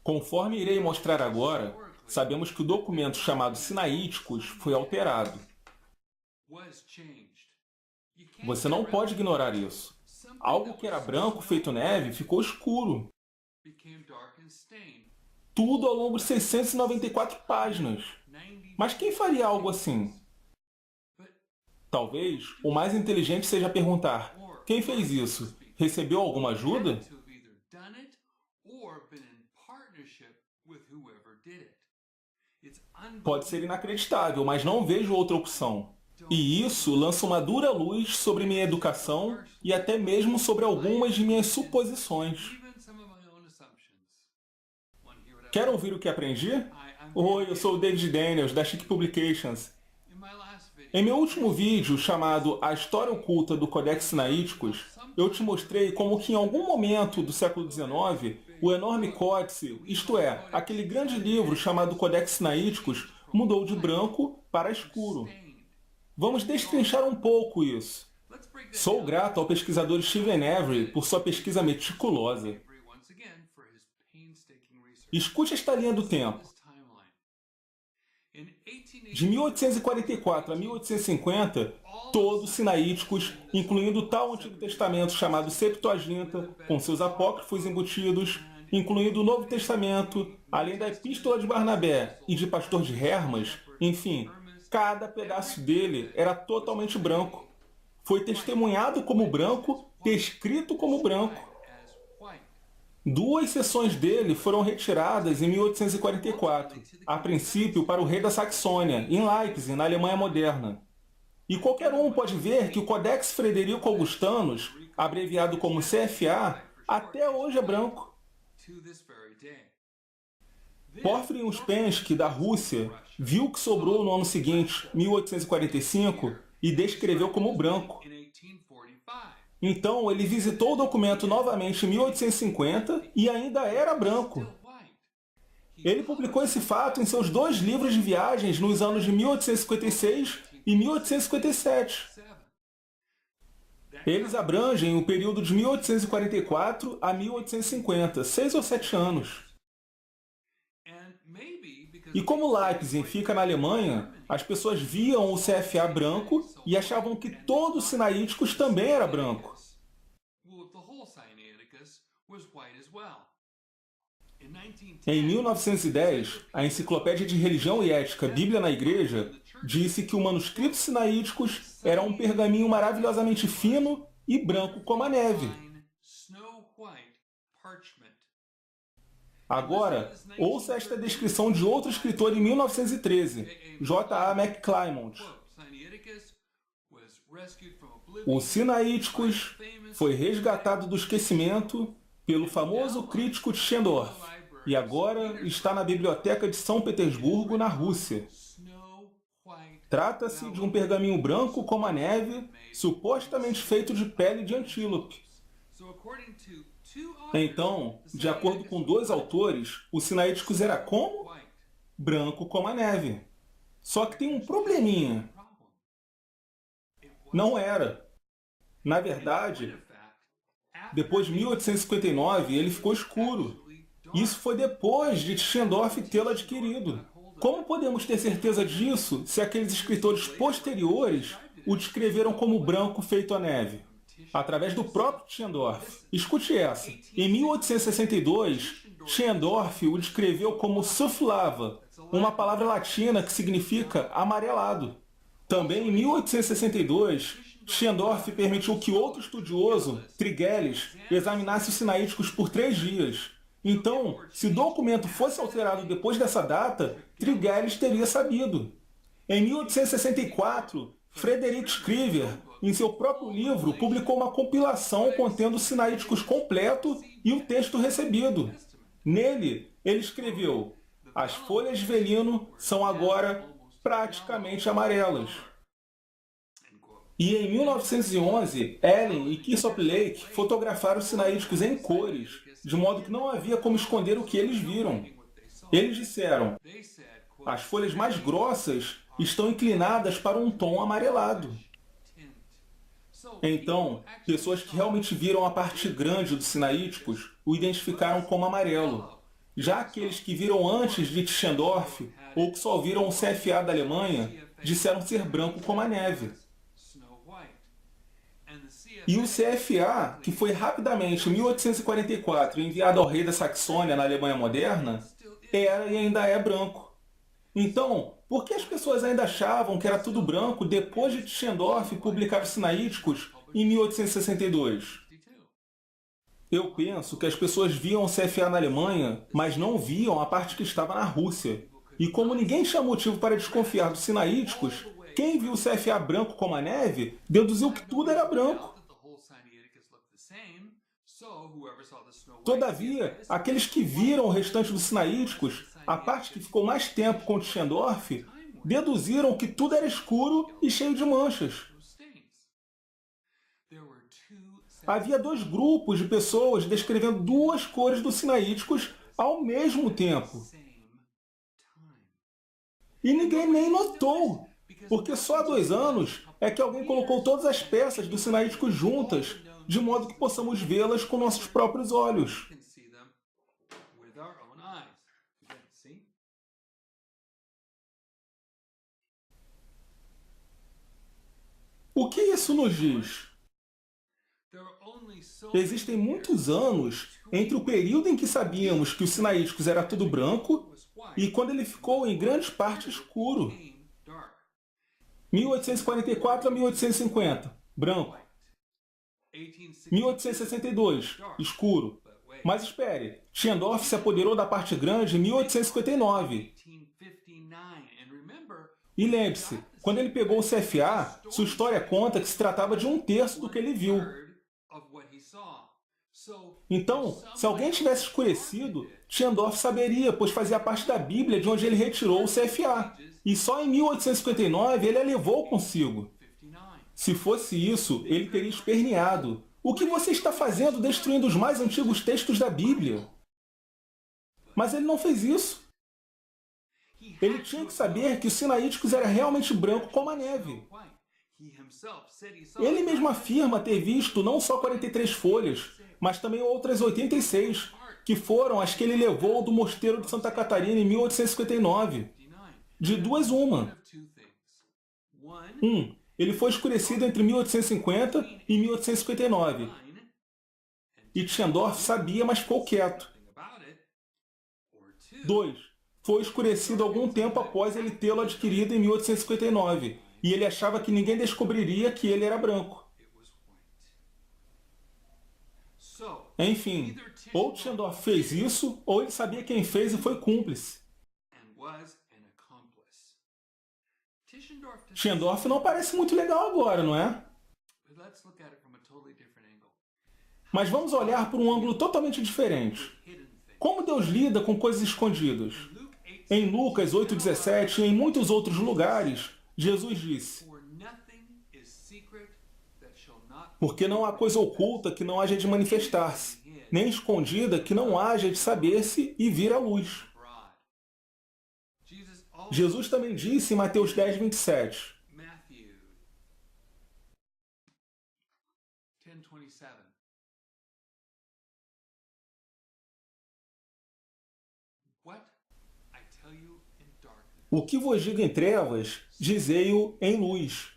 Conforme irei mostrar agora, sabemos que o documento chamado Sinaíticos foi alterado. Você não pode ignorar isso. Algo que era branco feito neve ficou escuro. Tudo ao longo de 694 páginas. Mas quem faria algo assim? Talvez o mais inteligente seja perguntar: quem fez isso? Recebeu alguma ajuda? Pode ser inacreditável, mas não vejo outra opção. E isso lança uma dura luz sobre minha educação e até mesmo sobre algumas de minhas suposições. Quer ouvir o que aprendi? Oi, eu sou o David Daniels, da Chic Publications. Em meu último vídeo, chamado A História Oculta do Codex Sinaíticos, eu te mostrei como que em algum momento do século XIX, o enorme códice, isto é, aquele grande livro chamado Codex Sinaíticos, mudou de branco para escuro. Vamos destrinchar um pouco isso. Sou grato ao pesquisador Stephen Avery por sua pesquisa meticulosa. Escute esta linha do tempo. De 1844 a 1850, todos sinaíticos, incluindo o tal Antigo Testamento chamado Septuaginta, com seus apócrifos embutidos, incluindo o Novo Testamento, além da Epístola de Barnabé e de Pastor de Hermas, enfim, cada pedaço dele era totalmente branco. Foi testemunhado como branco, descrito como branco. Duas seções dele foram retiradas em 1844, a princípio para o rei da Saxônia, em Leipzig, na Alemanha moderna. E qualquer um pode ver que o Codex Frederico Augustanus, abreviado como CFA, até hoje é branco. Porfiry Uspensky, da Rússia, viu o que sobrou no ano seguinte, 1845, e descreveu como branco. Então, ele visitou o documento novamente em 1850 e ainda era branco. Ele publicou esse fato em seus 2 livros de viagens nos anos de 1856 e 1857. Eles abrangem o período de 1844 a 1850, 6 ou 7 anos. E como Leipzig fica na Alemanha, as pessoas viam o CFA branco e achavam que todos os sinaíticos também era branco. Em 1910, a Enciclopédia de Religião e Ética Bíblia na Igreja disse que o manuscrito sinaíticos era um pergaminho maravilhosamente fino e branco como a neve. Agora, ouça esta descrição de outro escritor em 1913, J. A. McClymont. O Sinaíticos foi resgatado do esquecimento pelo famoso crítico Tischendorf e agora está na Biblioteca de São Petersburgo, na Rússia. Trata-se de um pergaminho branco como a neve, supostamente feito de pele de antílope. Então, de acordo com 2 autores, o Sinaíticos era como? Branco como a neve. Só que tem um probleminha. Não era. Na verdade, depois de 1859, ele ficou escuro. Isso foi depois de Tischendorf tê-lo adquirido. Como podemos ter certeza disso se aqueles escritores posteriores o descreveram como branco feito a neve? Através do próprio Tischendorf. Escute essa. Em 1862, Tischendorf o descreveu como sufflava, uma palavra latina que significa amarelado. Também em 1862, Tischendorf permitiu que outro estudioso, Trígueles, examinasse os sinaíticos por 3 dias. Então, se o documento fosse alterado depois dessa data, Trígueles teria sabido. Em 1864, Frederick Scriver, em seu próprio livro, publicou uma compilação contendo os sinaíticos completo e o texto recebido. Nele, ele escreveu: as folhas de velino são agora praticamente amarelas. E em 1911, Allen e Kissop Lake fotografaram os sinaíticos em cores, de modo que não havia como esconder o que eles viram. Eles disseram: as folhas mais grossas estão inclinadas para um tom amarelado. Então, pessoas que realmente viram a parte grande dos sinaíticos o identificaram como amarelo. Já aqueles que viram antes de Tischendorf, ou que só viram o CFA da Alemanha, disseram ser branco como a neve. E o CFA, que foi rapidamente, em 1844, enviado ao rei da Saxônia, na Alemanha moderna, era e ainda é branco. Então, por que as pessoas ainda achavam que era tudo branco depois de Tischendorf publicar os Sinaíticos em 1862? Eu penso que as pessoas viam o CFA na Alemanha, mas não viam a parte que estava na Rússia. E como ninguém tinha motivo para desconfiar dos Sinaíticos, quem viu o CFA branco como a neve, deduziu que tudo era branco. Todavia, aqueles que viram o restante dos Sinaíticos, a parte que ficou mais tempo com Tischendorf, deduziram que tudo era escuro e cheio de manchas. Havia dois grupos de pessoas descrevendo duas cores dos Sinaíticos ao mesmo tempo. E ninguém nem notou, porque só há 2 anos é que alguém colocou todas as peças dos Sinaíticos juntas, de modo que possamos vê-las com nossos próprios olhos. O que isso nos diz? Existem muitos anos entre o período em que sabíamos que os Sinaíticos era tudo branco e quando ele ficou em grande parte escuro. 1844 a 1850, branco. 1862, escuro. Mas espere, Tischendorf se apoderou da parte grande em 1859. E lembre-se, quando ele pegou o CFA, sua história conta que se tratava de 1/3 do que ele viu. Então, se alguém tivesse escurecido, Tischendorf saberia, pois fazia parte da Bíblia de onde ele retirou o CFA. E só em 1859 ele a levou consigo. Se fosse isso, ele teria esperneado. O que você está fazendo destruindo os mais antigos textos da Bíblia? Mas ele não fez isso. Ele tinha que saber que os Sinaíticos era realmente branco como a neve. Ele mesmo afirma ter visto não só 43 folhas, mas também outras 86, que foram as que ele levou do mosteiro de Santa Catarina em 1859. De duas, uma. Ele foi escurecido entre 1850 e 1859. E Tischendorf sabia, mas ficou quieto. 2. Foi escurecido algum tempo após ele tê-lo adquirido em 1859. E ele achava que ninguém descobriria que ele era branco. Enfim, ou Tischendorf fez isso, ou ele sabia quem fez e foi cúmplice. Tischendorf não parece muito legal agora, não é? Mas vamos olhar por um ângulo totalmente diferente. Como Deus lida com coisas escondidas? Em Lucas 8,17 e em muitos outros lugares, Jesus disse: porque não há coisa oculta que não haja de manifestar-se, nem escondida que não haja de saber-se e vir à luz. Jesus também disse em Mateus 10:27. O que vos digo em trevas, dizei-o em luz.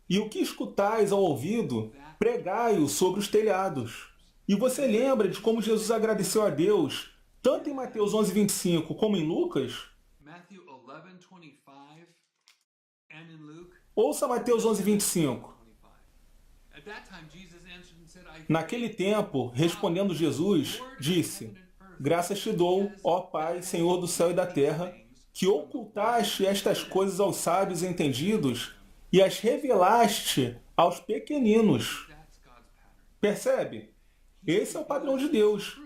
E o que escutais ao ouvido, pregai-o sobre os telhados. E você lembra de como Jesus agradeceu a Deus, tanto em Mateus 11:25 como em Lucas? Ouça Mateus 11:25. Naquele tempo, respondendo Jesus, disse: graças te dou, ó Pai, Senhor do céu e da terra, que ocultaste estas coisas aos sábios e entendidos e as revelaste aos pequeninos. Percebe? Esse é o padrão de Deus.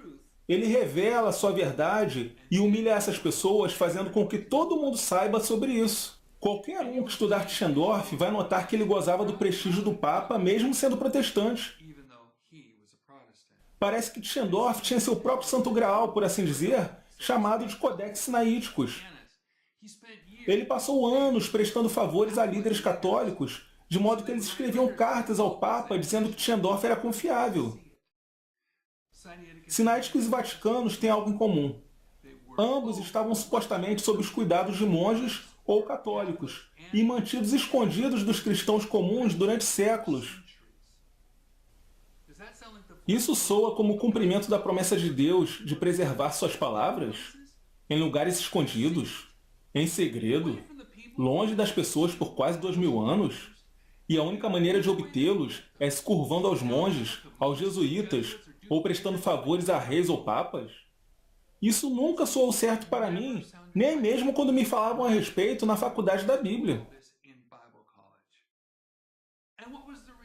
Ele revela a sua verdade e humilha essas pessoas, fazendo com que todo mundo saiba sobre isso. Qualquer um que estudar Tischendorf vai notar que ele gozava do prestígio do Papa, mesmo sendo protestante. Parece que Tischendorf tinha seu próprio santo graal, por assim dizer, chamado de Codex Sinaíticos. Ele passou anos prestando favores a líderes católicos, de modo que eles escreviam cartas ao Papa dizendo que Tischendorf era confiável. Sinaiticos e vaticanos têm algo em comum. Ambos estavam supostamente sob os cuidados de monges ou católicos e mantidos escondidos dos cristãos comuns durante séculos. Isso soa como o cumprimento da promessa de Deus de preservar suas palavras? Em lugares escondidos? Em segredo? Longe das pessoas por quase 2000 anos? E a única maneira de obtê-los é se curvando aos monges, aos jesuítas, ou prestando favores a reis ou papas? Isso nunca soou certo para mim, nem mesmo quando me falavam a respeito na faculdade da Bíblia.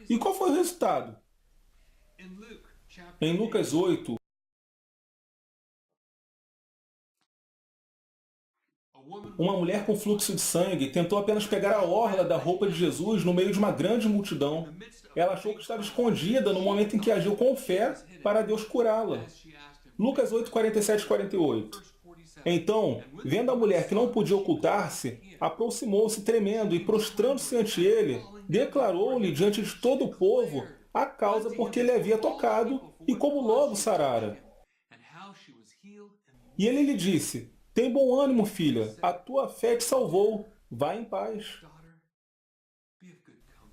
E qual foi o resultado? Em Lucas 8, uma mulher com fluxo de sangue tentou apenas pegar a orla da roupa de Jesus no meio de uma grande multidão. Ela achou que estava escondida no momento em que agiu com fé para Deus curá-la. Lucas 8, 47 e 48. Então, vendo a mulher que não podia ocultar-se, aproximou-se tremendo e, prostrando-se ante ele, declarou-lhe diante de todo o povo a causa por que ele havia tocado e como logo sarara. E ele lhe disse: tem bom ânimo, filha, a tua fé te salvou, vá em paz.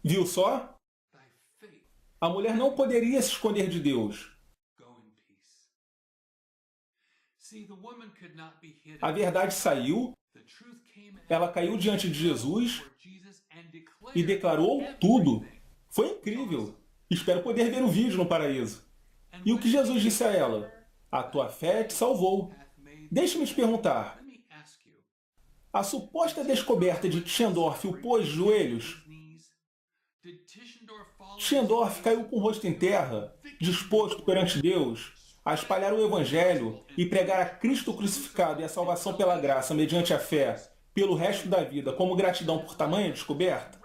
Viu só? A mulher não poderia se esconder de Deus. A verdade saiu, ela caiu diante de Jesus e declarou tudo. Foi incrível. Espero poder ver o vídeo no paraíso. E o que Jesus disse a ela? A tua fé te salvou. Deixe-me te perguntar. A suposta descoberta de Tischendorf o pôs de joelhos? Tischendorf caiu com o rosto em terra, disposto perante Deus a espalhar o Evangelho e pregar a Cristo crucificado e a salvação pela graça mediante a fé pelo resto da vida como gratidão por tamanha descoberta?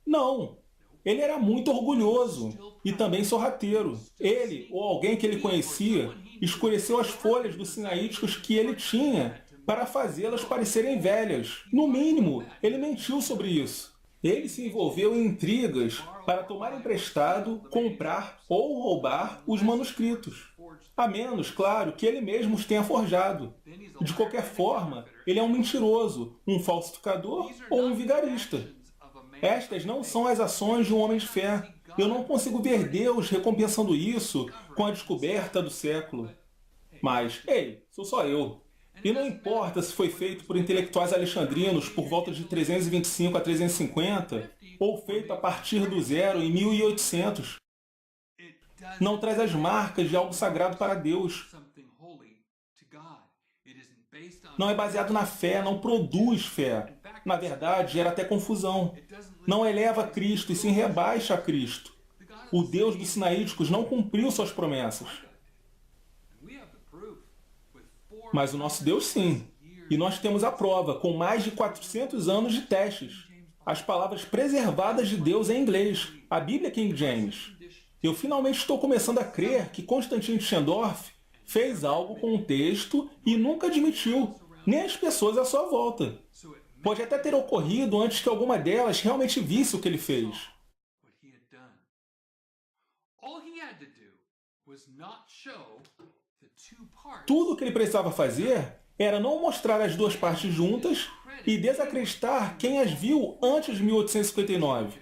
Não. Ele era muito orgulhoso e também sorrateiro. Ele, ou alguém que ele conhecia, escureceu as folhas dos sinaíticos que ele tinha para fazê-las parecerem velhas. No mínimo, ele mentiu sobre isso. Ele se envolveu em intrigas para tomar emprestado, comprar ou roubar os manuscritos. A menos, claro, que ele mesmo os tenha forjado. De qualquer forma, ele é um mentiroso, um falsificador ou um vigarista. Estas não são as ações de um homem de fé. Eu não consigo ver Deus recompensando isso com a descoberta do século. Mas, ei, sou só eu. E não importa se foi feito por intelectuais alexandrinos por volta de 325 a 350, ou feito a partir do zero em 1800. Não traz as marcas de algo sagrado para Deus. Não é baseado na fé, não produz fé. Na verdade, gera até confusão. Não eleva Cristo e sim rebaixa a Cristo. O Deus dos sinaíticos não cumpriu suas promessas. Mas o nosso Deus sim. E nós temos a prova, com mais de 400 anos de testes. As palavras preservadas de Deus em inglês, a Bíblia King James. Eu finalmente estou começando a crer que Konstantin Tischendorf fez algo com o texto e nunca admitiu, nem as pessoas à sua volta. Pode até ter ocorrido antes que alguma delas realmente visse o que ele fez. Tudo o que ele precisava fazer era não mostrar as duas partes juntas e desacreditar quem as viu antes de 1859.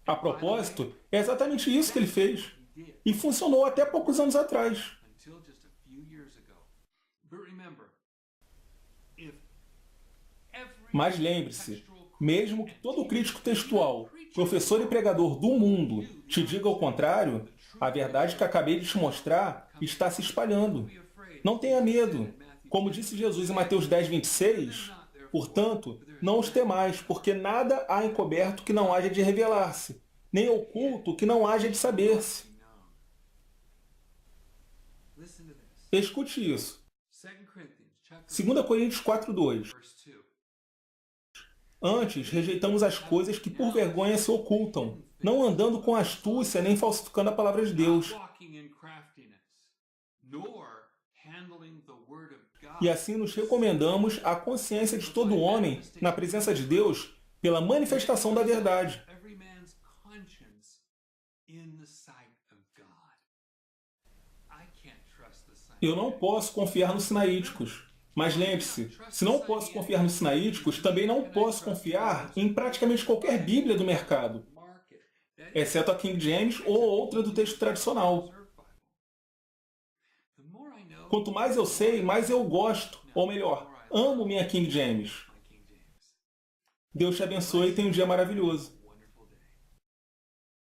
A propósito, é exatamente isso que ele fez. E funcionou até poucos anos atrás. Mas lembre-se, mesmo que todo crítico textual, professor e pregador do mundo te diga o contrário, a verdade que acabei de te mostrar está se espalhando. Não tenha medo. Como disse Jesus em Mateus 10, 26, portanto, não os temais, porque nada há encoberto que não haja de revelar-se, nem oculto que não haja de saber-se. Escute isso. 2 Coríntios 4, 2. Antes, rejeitamos as coisas que por vergonha se ocultam, não andando com astúcia nem falsificando a palavra de Deus. E assim nos recomendamos à consciência de todo homem na presença de Deus pela manifestação da verdade. Eu não posso confiar nos sinaíticos. Mas lembre-se, se não posso confiar nos sinaíticos, também não posso confiar em praticamente qualquer Bíblia do mercado, exceto a King James ou outra do texto tradicional. Quanto mais eu sei, mais eu gosto, ou melhor, amo minha King James. Deus te abençoe e tenha um dia maravilhoso.